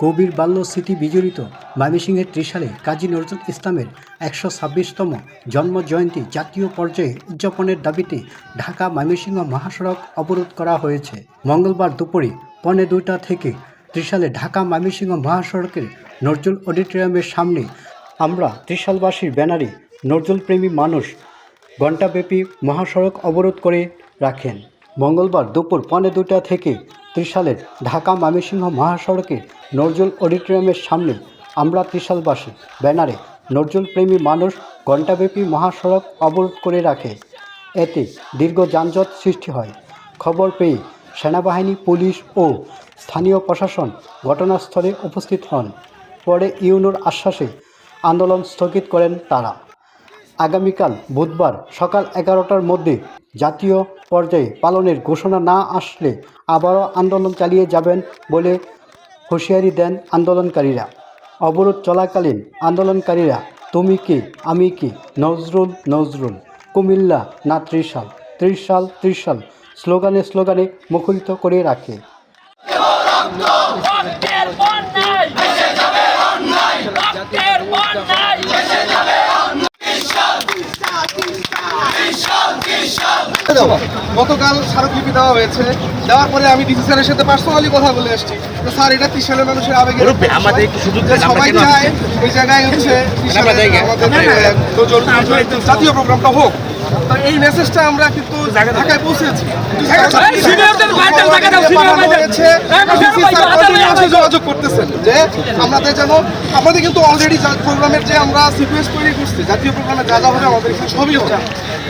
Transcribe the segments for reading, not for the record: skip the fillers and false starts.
গভীর বাল্য স্মৃতি বিজড়িত ময়মনসিংহের ত্রিশালে কাজী নজরুল ইসলামের ১২৬তম জন্মজয়ন্তী জাতীয় পর্যায়ে উদযাপনের দাবিতে ঢাকা ময়মনসিংহ মহাসড়ক অবরোধ করা হয়েছে। মঙ্গলবার দুপুরে ১:৩০ থেকে ত্রিশালে ঢাকা ময়মনসিংহ মহাসড়কের নজরুল অডিটোরিয়ামের সামনে আমরা ত্রিশালবাসীর ব্যানারে নজরুলপ্রেমী মানুষ ঘণ্টাব্যাপী মহাসড়ক অবরোধ করে রাখেন। মঙ্গলবার দুপুর ১:৩০ থেকে ত্রিশালের ঢাকা ময়মনসিংহ মহাসড়কের নজরুল অডিটোরিয়ামের সামনে আমরা ত্রিশালবাসী ব্যানারে নজরুলপ্রেমী মানুষ ঘণ্টাব্যাপী মহাসড়ক অবরোধ করে রাখে। এতে দীর্ঘ যানজট সৃষ্টি হয়। খবর পেয়ে সেনাবাহিনী, পুলিশ ও স্থানীয় প্রশাসন ঘটনাস্থলে উপস্থিত হন। পরে ইউনোর আশ্বাসে আন্দোলন স্থগিত করেন তারা। আগামীকাল বুধবার সকাল ১১টার মধ্যে জাতীয় পর্যায়ে পালনের ঘোষণা না আসলে আবারও আন্দোলন চালিয়ে যাবেন বলে হুঁশিয়ারি দেন আন্দোলনকারীরা। অবরোধ চলাকালীন আন্দোলনকারীরা তুমি কে আমি কে, নজরুল নজরুল, কুমিল্লা না ত্রিশাল, ত্রিশাল ত্রিশাল স্লোগানে মুখরিত করে রাখে। গতকাল স্মারকলিপি দেওয়া হয়েছে, দেওয়ার পরে আমি ডিসি স্যারের সাথে পার্সোনালি কথা বলে আসছি। তো স্যার, এটা ত্রিশালের মানুষের আবেগে সবাই চায় এই জায়গায় হচ্ছে জাতীয় প্রোগ্রামটা হোক। তো এই মেসেজটা আমরা কিন্তু ঢাকায় পৌঁছেছি, যোগাযোগ করতেছেন যে আমাদের কিন্তু অলরেডি প্রোগ্রামের যে আমরা সিকুয়েন্স তৈরি করছি, জাতীয় প্রোগ্রামে যা যা হবে আমাদের এখানে সবই হচ্ছে।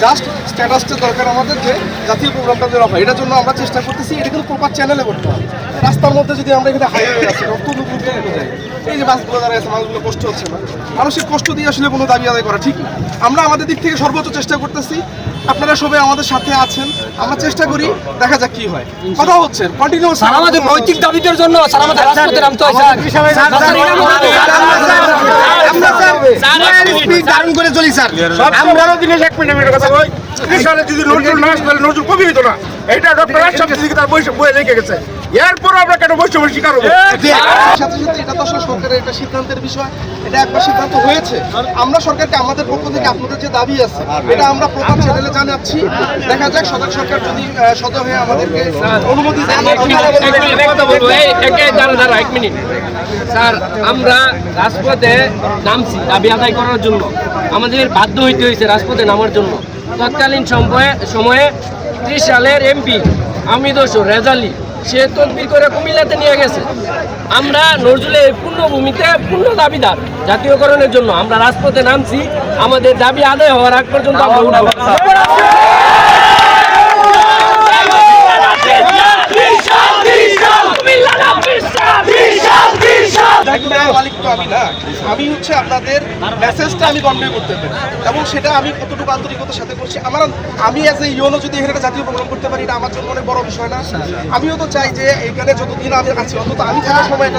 জাস্ট স্ট্যাটাসটা দরকার আমাদের যে জাতীয় প্রোগ্রামটা যে হয়, এটার জন্য আমরা চেষ্টা করতেছি। এটা কিন্তু প্রপার চ্যানেলে করতে হবে। রাস্তার মধ্যে যদি আমরা এখানে হাইওয়ে আছে, এই যে বাসগুলো দাঁড়ায় আছে, মানুষগুলো কষ্ট হচ্ছে না, মানুষের কষ্ট দিয়ে আসলে কোনো দাবি আদায় করা ঠিক না। আমরা আমাদের দিক থেকে সর্বোচ্চ চেষ্টা করতেছি, আপনারা সবাই আমাদের সাথে আছেন, আমরা চেষ্টা করি, দেখা যাক কি হয়। কথা হচ্ছে কন্টিনিউ আমাদের নৈতিক দাবিদের জন্য আমাদের রাজপথে নামতে হয়। দারুণ করে চলি স্যার। আমরাও দিনে 1 মিনিটের কথা বলি, যদি নজরুল না আসলে নজরুল কবি হইতো না। এটা ডক্টর রাজশাহী থেকে তার বই লিখে গেছে। এরপর আমরা কেন বৈষম্য শিকার হবো? সাথে সাথে এটা তো আসলে সরকারের একটা সিদ্ধান্তের বিষয়। এটা একবার সিদ্ধান্ত হয়েছে, আমরা সরকারকে আমাদের পক্ষ থেকে আপনাদের যে দাবি আছে এটা আমরা প্রধান চ্যানেলে জানাচ্ছি। দেখা যাক সরকার যদি সদয় হয়ে আমাদেরকে অনুমতি দেয়। স্যার, আমরা রাজপথে নামছি দাবি আদায় করার জন্য, আমাদের বাধ্য হইতে হয়েছে রাজপথে নামার জন্য। তৎকালীন সময়ে ত্রিশালের এমপি আমিদ রেজালি সে তদবির করে কুমিল্লাতে নিয়ে গেছে। আমরা নজরুলের পূর্ণভূমিতে পূর্ণ দাবিদার জাতীয়করণের জন্য আমরা রাজপথে নামছি। আমাদের দাবি আদায় হওয়ার আগ পর্যন্ত আমরা উঠাবো। আমি হচ্ছে আপনাদের মেসেজটা আমি কনভে করতে পারি, এবং সেটা আমি কতটুকু আন্তরিকতার সাথে করছি। আমি অ্যাজ এ ইউনো যদি এখানে জাতীয় প্রোগ্রাম করতে পারি, এটা আমার জন্য অনেক বড় বিষয় না। আমিও তো চাই যে এখানে যতদিন আমি আছি, অন্তত আমি থাকার সময়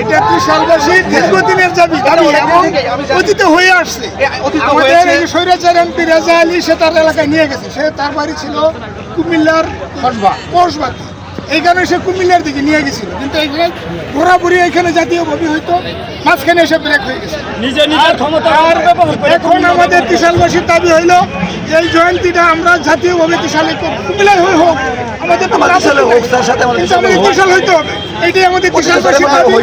এটা ত্রিশালবাসীর দীর্ঘদিনের দাবি এবং অতীতে হয়ে আসছে। স্বৈরাচার এমপি রেজা আলী সে তার এলাকায় নিয়ে গেছে, সে তার বাড়ি ছিল কুমিল্লার কসবাতে। এইখানে সে কুমিল্লার দিকে নিয়ে গেছিল, কিন্তু এখানে ঘোরাঘুরি এখানে জাতীয়ভাবে হয়তো মাঝখানে এসে ব্রেক হয়ে গেছে। এখন আমাদের ত্রিশালবাসীর দাবি হইল এই জয়ন্তীটা আমরা জাতীয়ভাবে ত্রিশালে কুমিল্লায় হোক, আমাদের ত্রিশাল হইতে হবে। এইটাই আমাদের ত্রিশালবাসীর দাবি।